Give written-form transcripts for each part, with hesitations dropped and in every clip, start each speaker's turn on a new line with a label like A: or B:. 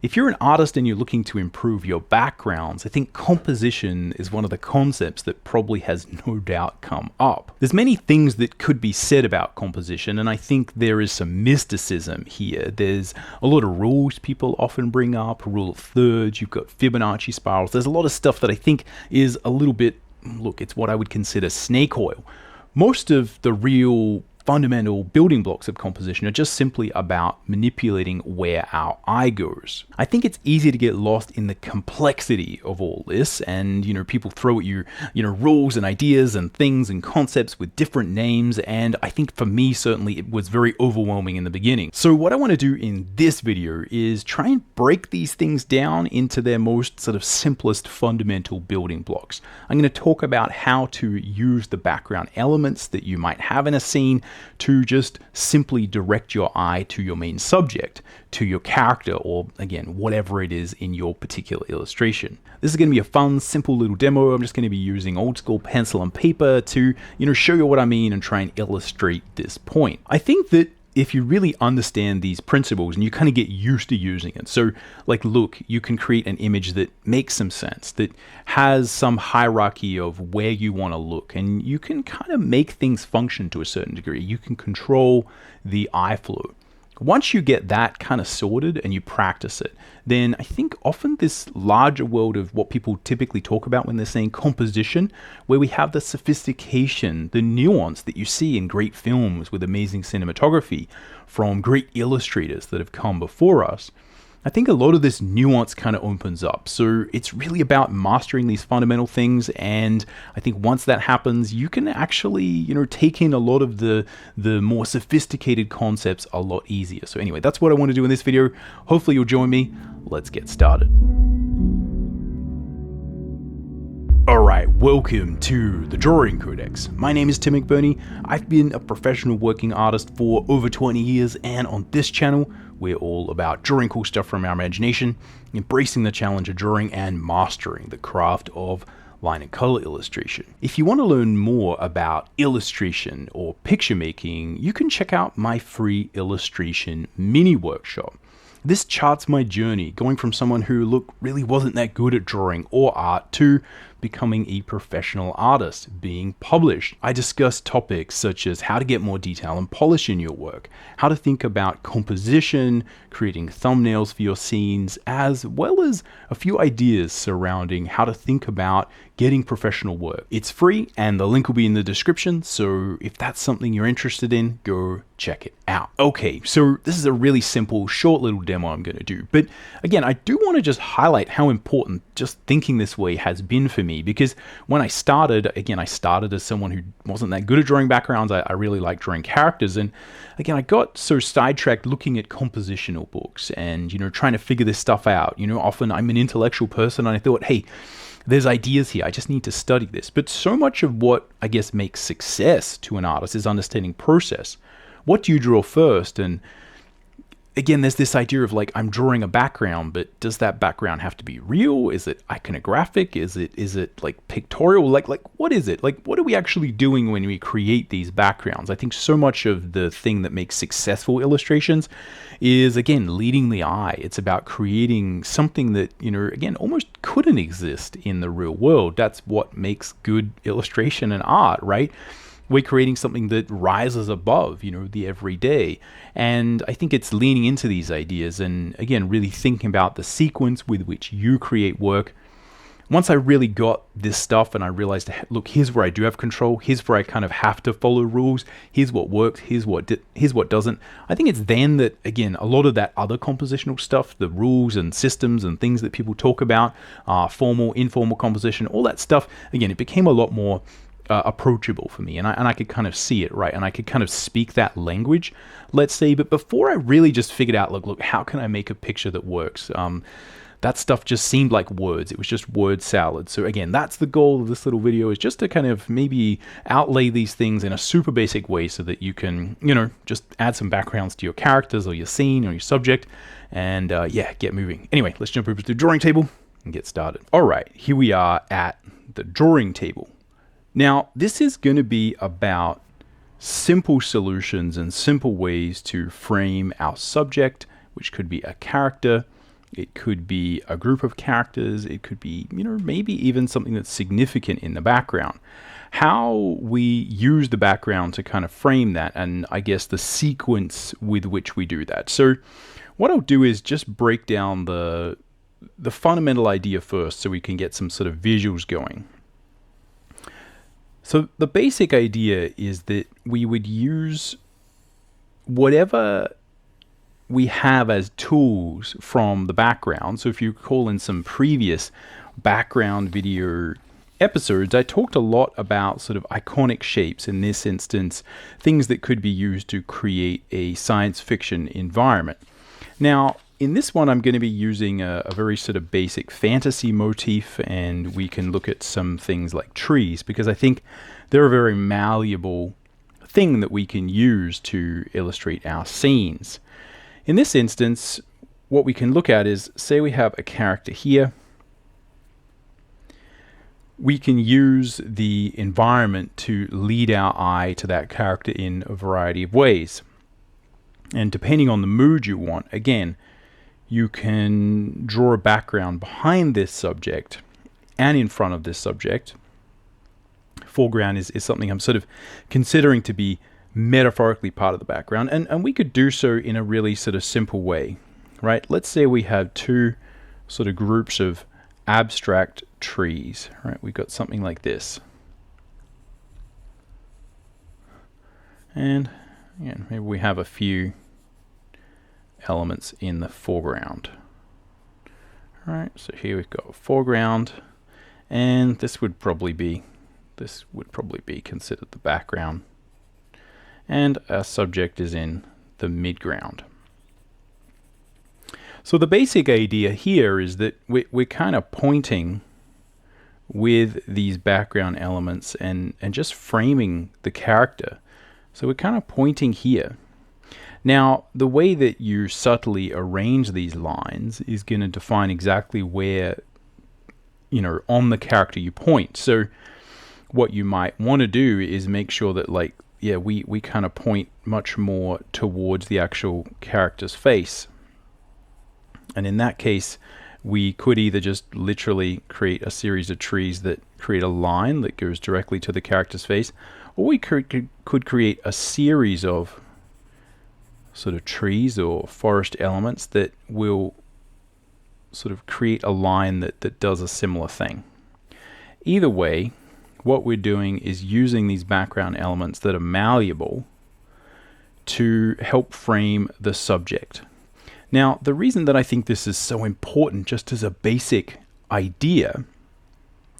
A: If you're an artist and you're looking to improve your backgrounds, I think composition is one of the concepts that probably has no doubt come up. There's many things that could be said about composition, and I think there is some mysticism here. There's a lot of rules people often bring up, rule of thirds, you've got Fibonacci spirals. There's a lot of stuff that I think is a little bit, look, it's what I would consider snake oil. Most of the real fundamental building blocks of composition are just simply about manipulating where our eye goes. I think it's easy to get lost in the complexity of all this, and people throw at you rules and ideas and things and concepts with different names, and I think for me certainly it was very overwhelming in the beginning. So what I want to do in this video is try and break these things down into their most sort of simplest fundamental building blocks. I'm going to talk about how to use the background elements that you might have in a scene to just simply direct your eye to your main subject, to your character, or again, whatever it is in your particular illustration. This is going to be a fun, simple little demo. I'm just going to be using old school pencil and paper to, show you what I mean and try and illustrate this point. I think that if you really understand these principles and you kind of get used to using it, so like look, you can create an image that makes some sense, that has some hierarchy of where you want to look, and you can kind of make things function to a certain degree. You can control the eye flow. Once you get that kind of sorted and you practice it, then I think often this larger world of what people typically talk about when they're saying composition, where we have the sophistication, the nuance that you see in great films with amazing cinematography from great illustrators that have come before us, I think a lot of this nuance kind of opens up. So it's really about mastering these fundamental things, and I think once that happens, you can actually, take in a lot of the more sophisticated concepts a lot easier. So anyway, that's what I want to do in this video. Hopefully you'll join me. Let's get started. Alright, welcome to the Drawing Codex. My name is Tim Mcburnie. I've been a professional working artist for over 20 years, and on this channel, we're all about drawing cool stuff from our imagination, embracing the challenge of drawing, and mastering the craft of line and color illustration. If you want to learn more about illustration or picture making, you can check out my free illustration mini workshop. This charts my journey going from someone who, really wasn't that good at drawing or art to becoming a professional artist, being published. I discuss topics such as how to get more detail and polish in your work, how to think about composition, creating thumbnails for your scenes, as well as a few ideas surrounding how to think about getting professional work. It's free and the link will be in the description, so if that's something you're interested in, go check it out. Okay, so this is a really simple, short little demo I'm going to do, but again, I do want to just highlight how important just thinking this way has been for me, because when I started, I started as someone who wasn't that good at drawing backgrounds. I really like drawing characters, and again, I got so sidetracked looking at compositional books and, trying to figure this stuff out. Often I'm an intellectual person and I thought, hey, there's ideas here, I just need to study this. But so much of what I guess makes success to an artist is understanding process. What do you draw first? And again, there's this idea of I'm drawing a background, but does that background have to be real? Is it iconographic? Is it pictorial? What is it? What are we actually doing when we create these backgrounds? I think so much of the thing that makes successful illustrations is, again, leading the eye. It's about creating something that, almost couldn't exist in the real world. That's what makes good illustration and art, right? We're creating something that rises above, the everyday. And I think it's leaning into these ideas and, again, really thinking about the sequence with which you create work. Once I really got this stuff and I realized, look, here's where I do have control, here's where I kind of have to follow rules, here's what works, here's what doesn't. I think it's then that, again, a lot of that other compositional stuff, the rules and systems and things that people talk about, formal, informal composition, all that stuff, again, it became a lot more approachable for me, and I could kind of see it, right? And I could kind of speak that language, let's say. But before I really just figured out, look, how can I make a picture that works? That stuff just seemed like words. It was just word salad. So again, that's the goal of this little video, is just to kind of maybe outlay these things in a super basic way so that you can, just add some backgrounds to your characters or your scene or your subject, and get moving. Anyway, let's jump over to the drawing table and get started. All right, here we are at the drawing table. Now, this is going to be about simple solutions and simple ways to frame our subject, which could be a character, It could be a group of characters. It could be, maybe even something that's significant in the background. How we use the background to kind of frame that, and I guess the sequence with which we do that. So what I'll do is just break down the fundamental idea first so we can get some sort of visuals going. So the basic idea is that we would use whatever we have as tools from the background. So if you recall in some previous background video episodes, I talked a lot about sort of iconic shapes, in this instance, things that could be used to create a science fiction environment. Now, in this one, I'm going to be using a very sort of basic fantasy motif, and we can look at some things like trees, because I think they're a very malleable thing that we can use to illustrate our scenes. In this instance, what we can look at is, say we have a character here. We can use the environment to lead our eye to that character in a variety of ways. And depending on the mood you want, again, you can draw a background behind this subject and in front of this subject. Foreground is something I'm sort of considering to be metaphorically part of the background. And we could do so in a really sort of simple way, right? Let's say we have two sort of groups of abstract trees, right? We've got something like this. And again, maybe we have a few elements in the foreground. All right, so here we've got foreground, and this would probably be considered the background, and our subject is in the midground. So the basic idea here is that we're kind of pointing with these background elements and just framing the character. So we're kind of pointing here. Now, the way that you subtly arrange these lines is going to define exactly where, on the character you point. So what you might want to do is make sure that, we kind of point much more towards the actual character's face. And in that case, we could either just literally create a series of trees that create a line that goes directly to the character's face, or we could create a series of sort of trees or forest elements that will sort of create a line that does a similar thing. Either way, what we're doing is using these background elements that are malleable to help frame the subject. Now, the reason that I think this is so important, just as a basic idea,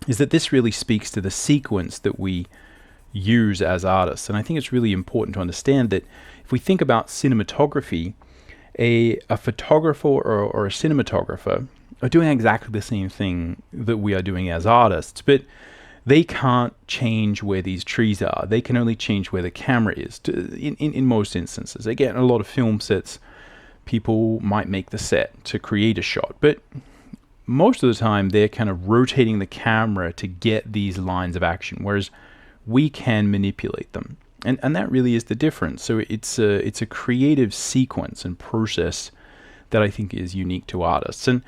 A: is that this really speaks to the sequence that we use as artists. And I think it's really important to understand that if we think about cinematography, a photographer or a cinematographer are doing exactly the same thing that we are doing as artists, but they can't change where these trees are. They can only change where the camera is, in most instances. Again, a lot of film sets, people might make the set to create a shot, but most of the time they're kind of rotating the camera to get these lines of action, whereas we can manipulate them. And that really is the difference. So it's a creative sequence and process that I think is unique to artists. And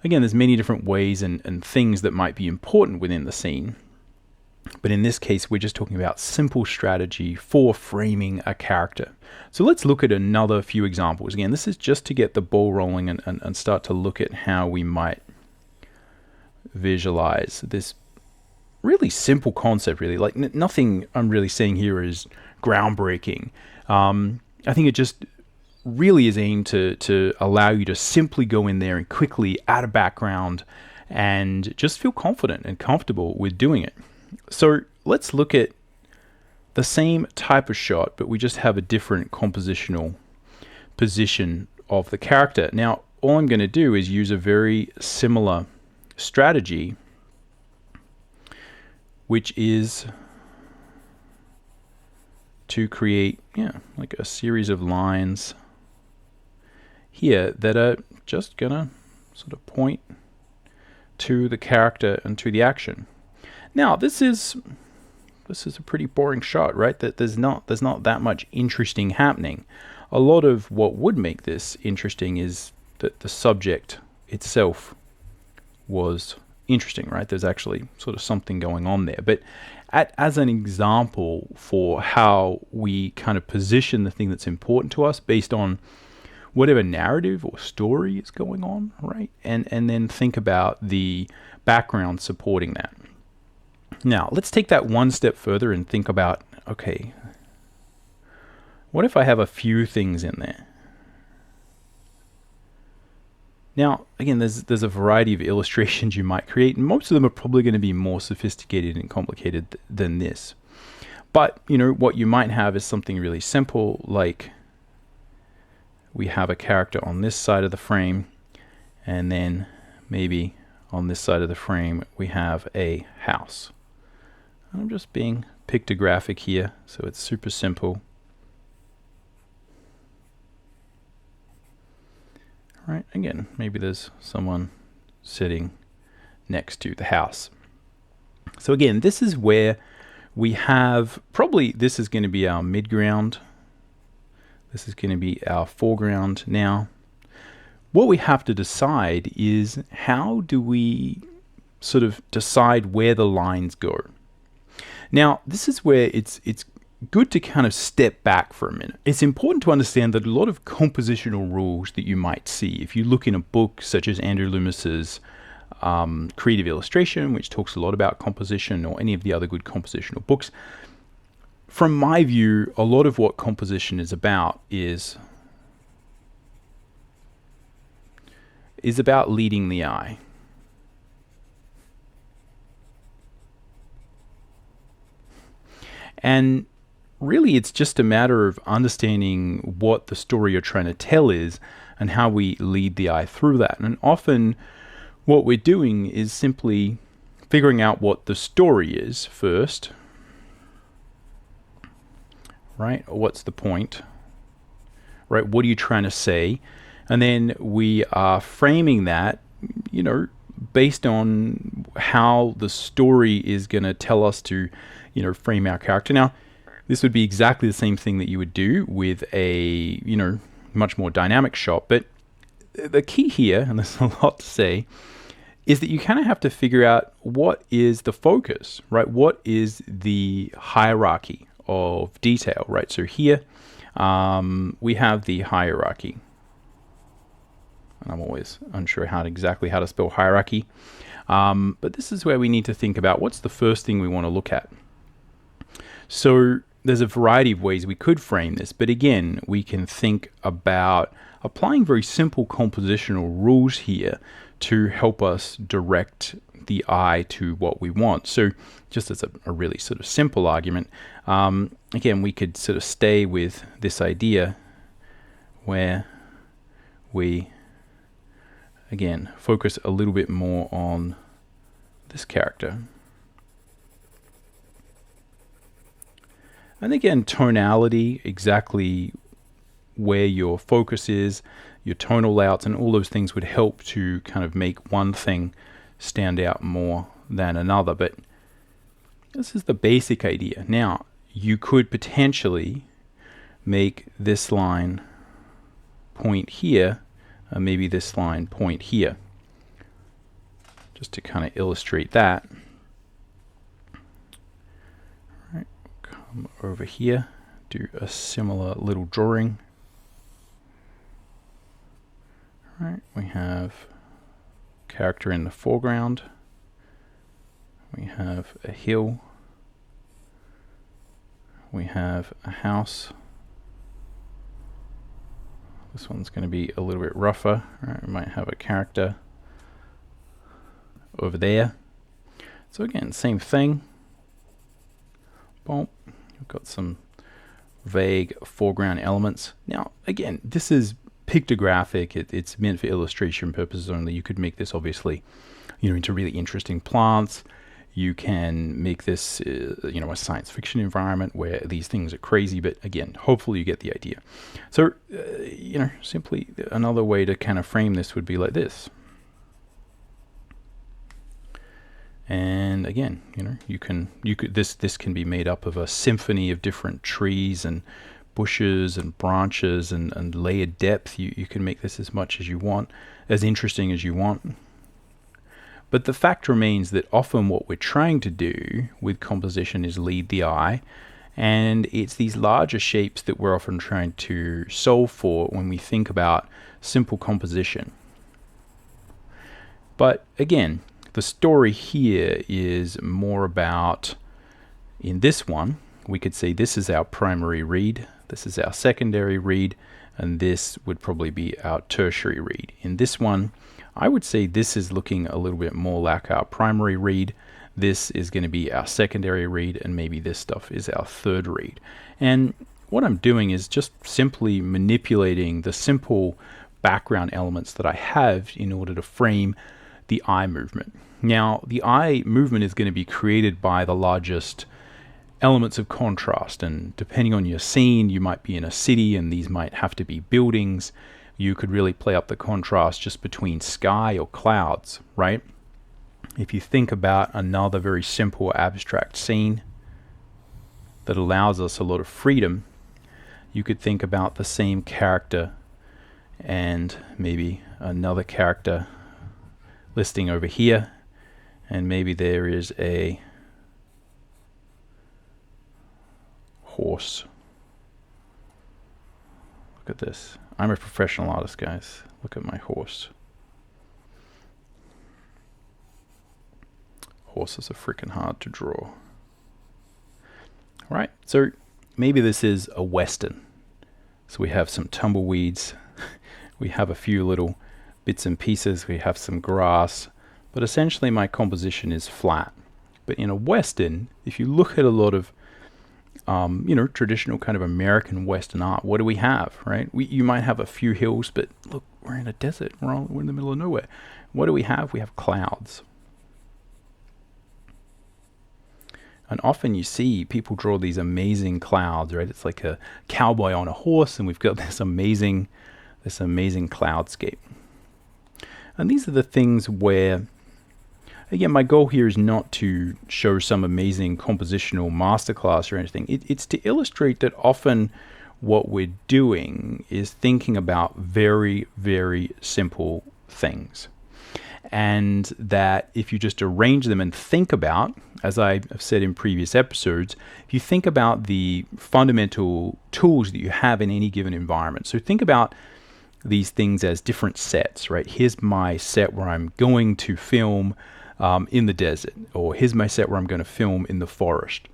A: again, there's many different ways and things that might be important within the scene. But in this case, we're just talking about simple strategy for framing a character. So let's look at another few examples. Again, this is just to get the ball rolling and start to look at how we might visualize this really simple concept, really. Like nothing I'm really saying here is groundbreaking. I think it just really is aimed to allow you to simply go in there and quickly add a background and just feel confident and comfortable with doing it. So let's look at the same type of shot, but we just have a different compositional position of the character. Now, all I'm going to do is use a very similar strategy, which is to create, like a series of lines here that are just gonna sort of point to the character and to the action. Now, this is a pretty boring shot, right? That there's not that much interesting happening. A lot of what would make this interesting is that the subject itself was interesting, right? There's actually sort of something going on there. But as an example for how we kind of position the thing that's important to us based on whatever narrative or story is going on, right? And then think about the background supporting that. Now, let's take that one step further and think about, okay, what if I have a few things in there? Now, again, there's a variety of illustrations you might create, and most of them are probably going to be more sophisticated and complicated than this. But, what you might have is something really simple, like we have a character on this side of the frame, and then maybe on this side of the frame we have a house. I'm just being pictographic here, so it's super simple. Right, again, maybe there's someone sitting next to the house. So again, this is where we have, probably this is going to be our midground. This is going to be our foreground. Now, what we have to decide is, how do we sort of decide where the lines go? Now, this is where it's good to kind of step back for a minute. It's important to understand that a lot of compositional rules that you might see, if you look in a book such as Andrew Loomis's Creative Illustration, which talks a lot about composition, or any of the other good compositional books, from my view, a lot of what composition is about is about leading the eye. And really, it's just a matter of understanding what the story you're trying to tell is and how we lead the eye through that. And often what we're doing is simply figuring out what the story is first, right? What's the point, right? What are you trying to say? And then we are framing that, based on how the story is going to tell us to, frame our character. Now, this would be exactly the same thing that you would do with a, much more dynamic shot. But the key here, and there's a lot to say, is that you kind of have to figure out what is the focus, right? What is the hierarchy of detail, right? So here we have the hierarchy. And I'm always unsure exactly how to spell hierarchy. But this is where we need to think about what's the first thing we want to look at. So there's a variety of ways we could frame this, but again, we can think about applying very simple compositional rules here to help us direct the eye to what we want. So just as a really sort of simple argument, again, we could sort of stay with this idea where we, again, focus a little bit more on this character. And again, tonality, exactly where your focus is, your tonal layouts, and all those things would help to kind of make one thing stand out more than another. But this is the basic idea. Now, you could potentially make this line point here, and maybe this line point here, just to kind of illustrate that. Over here, do a similar little drawing. All right, we have character in the foreground. We have a hill. We have a house. This one's going to be a little bit rougher. All right, we might have a character over there. So again, same thing. Boom. We've got some vague foreground elements. Now, again, this is pictographic. It's meant for illustration purposes only. You could make this obviously, into really interesting plants. You can make this, a science fiction environment where these things are crazy. But again, hopefully you get the idea. So, simply another way to kind of frame this would be like this. And again, you could this can be made up of a symphony of different trees and bushes and branches and layered depth. You can make this as much as you want, as interesting as you want. But the fact remains that often what we're trying to do with composition is lead the eye, and it's these larger shapes that we're often trying to solve for when we think about simple composition. But again, the story here is more about, in this one, we could say this is our primary read, this is our secondary read, and this would probably be our tertiary read. In this one, I would say this is looking a little bit more like our primary read, this is going to be our secondary read, and maybe this stuff is our third read. And what I'm doing is just simply manipulating the simple background elements that I have in order to frame the eye movement. Now, the eye movement is going to be created by the largest elements of contrast, and depending on your scene, you might be in a city and these might have to be buildings. You could really play up the contrast just between sky or clouds, right? If you think about another very simple abstract scene that allows us a lot of freedom, you could think about the same character and maybe another character listing over here, and maybe there is a horse. Look at this. I'm a professional artist, guys. Look at my horse. Horses are freaking hard to draw. Right, so maybe this is a western. So we have some tumbleweeds, we have a few little bits and pieces, we have some grass, but essentially my composition is flat. But in a western, if you look at a lot of traditional kind of American Western art, what do we have, right? You might have a few hills, but look, we're in a desert, we're in the middle of nowhere. What do we have? We have clouds. And often you see people draw these amazing clouds, right? It's like a cowboy on a horse, and we've got this amazing cloudscape. And these are the things where, again, my goal here is not to show some amazing compositional masterclass or anything. It's to illustrate that often what we're doing is thinking about very, very simple things. And that if you just arrange them and think about, as I've said in previous episodes, if you think about the fundamental tools that you have in any given environment. So think about these things as different sets, right? Here's my set where I'm going to film in the desert, or here's my set where I'm going to film in the forest.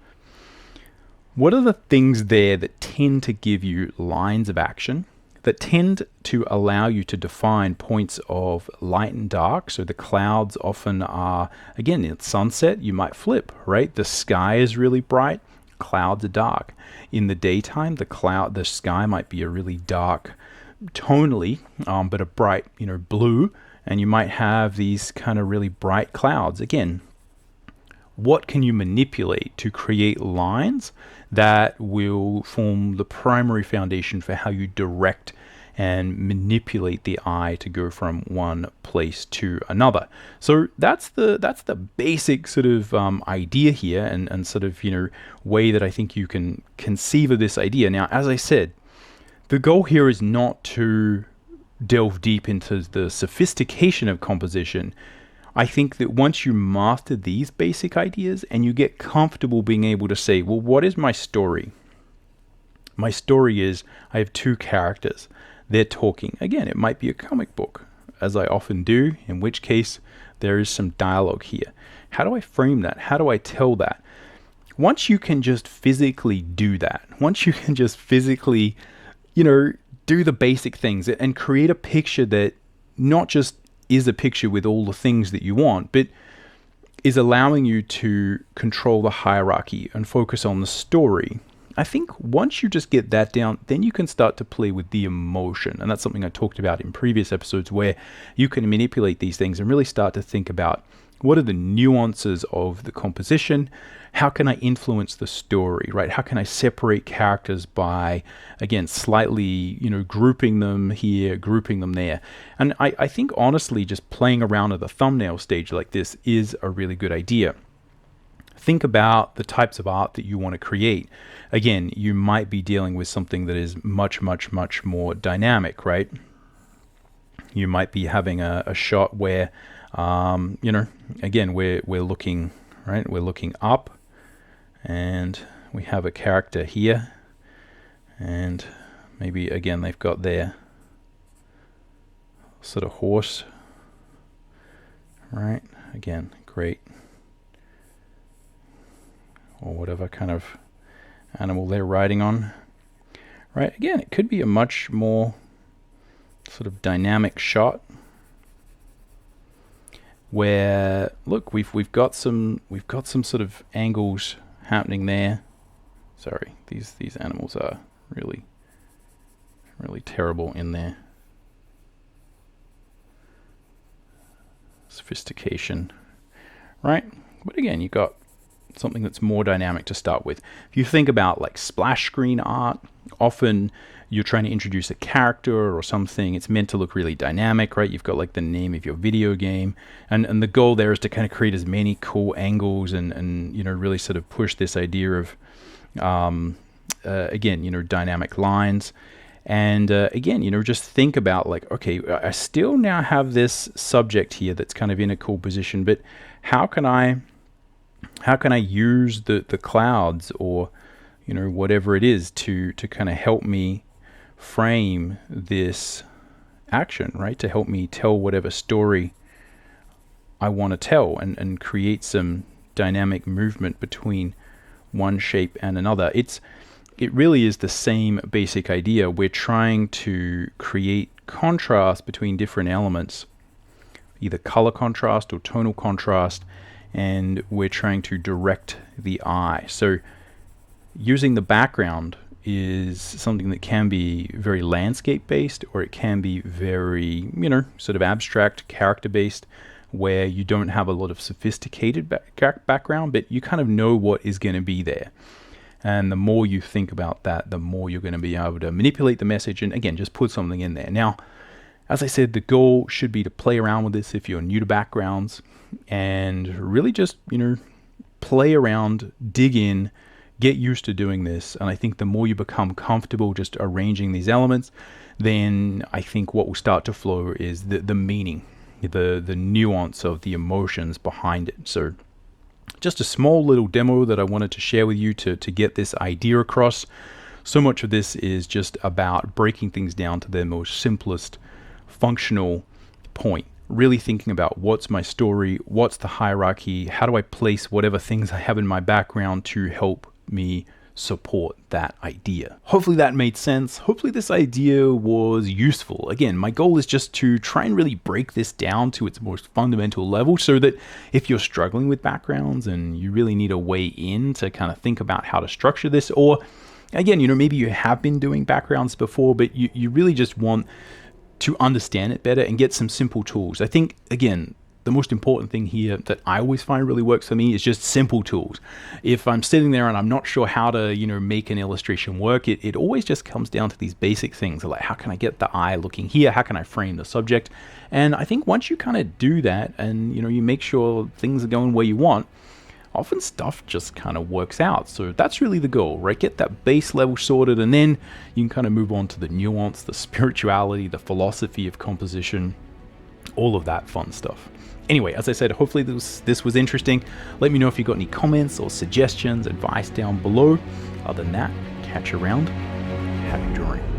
A: What are the things there that tend to give you lines of action, that tend to allow you to define points of light and dark? So the clouds often are, again, at sunset, you might flip, right? The sky is really bright, clouds are dark. In the daytime, the sky might be a really dark tonally, but a bright, blue, and you might have these kind of really bright clouds. Again, what can you manipulate to create lines that will form the primary foundation for how you direct and manipulate the eye to go from one place to another? So that's the basic sort of idea here, and sort of way that I think you can conceive of this idea. Now, as I said, the goal here is not to delve deep into the sophistication of composition. I think that once you master these basic ideas and you get comfortable being able to say, well, what is my story? My story is I have two characters. They're talking. Again, it might be a comic book, as I often do, in which case there is some dialogue here. How do I frame that? How do I tell that? Once you can just physically do that, once you can just physically do the basic things and create a picture that not just is a picture with all the things that you want, but is allowing you to control the hierarchy and focus on the story. I think once you just get that down, then you can start to play with the emotion. And that's something I talked about in previous episodes, where you can manipulate these things and really start to think about what are the nuances of the composition? How can I influence the story, right? How can I separate characters by, again, slightly, grouping them here, grouping them there? And I think, honestly, just playing around at the thumbnail stage like this is a really good idea. think about the types of art that you want to create. Again, you might be dealing with something that is much, much, much more dynamic, right? You might be having a shot where, again, we're looking, right? We're looking up, and we have a character here, and maybe again they've got their sort of horse, right? Again, great, or whatever kind of animal they're riding on, right? Again, it could be a much more sort of dynamic shot where, look, we've got some sort of angles happening there. Sorry, these animals are really terrible in their sophistication, right? But again, you got something that's more dynamic to start with. If you think about like splash screen art, often you're trying to introduce a character or something. It's meant to look really dynamic, right? You've got like the name of your video game, and the goal there is to kind of create as many cool angles and really sort of push this idea of again, dynamic lines. And again, just think about like, okay, I still now have this subject here that's kind of in a cool position, but how can I use the clouds or whatever it is to kind of help me frame this action, right? To help me tell whatever story I want to tell and create some dynamic movement between one shape and another. It really is the same basic idea. We're trying to create contrast between different elements, either color contrast or tonal contrast, and we're trying to direct the eye. So using the background is something that can be very landscape based, or it can be very, sort of abstract, character based, where you don't have a lot of sophisticated background, but you kind of know what is going to be there. And the more you think about that, the more you're going to be able to manipulate the message and, again, just put something in there. Now, as I said, the goal should be to play around with this if you're new to backgrounds and really just, play around, dig in, get used to doing this. And I think the more you become comfortable just arranging these elements, then I think what will start to flow is the meaning, the nuance of the emotions behind it. So just a small little demo that I wanted to share with you to get this idea across. So much of this is just about breaking things down to their most simplest functional point. Really thinking about what's my story, what's the hierarchy, how do I place whatever things I have in my background to help me support that idea. Hopefully that made sense. Hopefully this idea was useful. Again, my goal is just to try and really break this down to its most fundamental level so that if you're struggling with backgrounds and you really need a way in to kind of think about how to structure this, or again, maybe you have been doing backgrounds before, but you really just want to understand it better and get some simple tools. I think, again, the most important thing here that I always find really works for me is just simple tools. If I'm sitting there and I'm not sure how to, make an illustration work, it always just comes down to these basic things, like how can I get the eye looking here? How can I frame the subject? And I think once you kind of do that and, you make sure things are going where you want, often stuff just kind of works out. So that's really the goal, right? Get that base level sorted, and then you can kind of move on to the nuance, the spirituality, the philosophy of composition, all of that fun stuff. Anyway, as I said, hopefully this was interesting. Let me know if you got any comments or suggestions, advice down below. Other than that, catch you around. Happy drawing.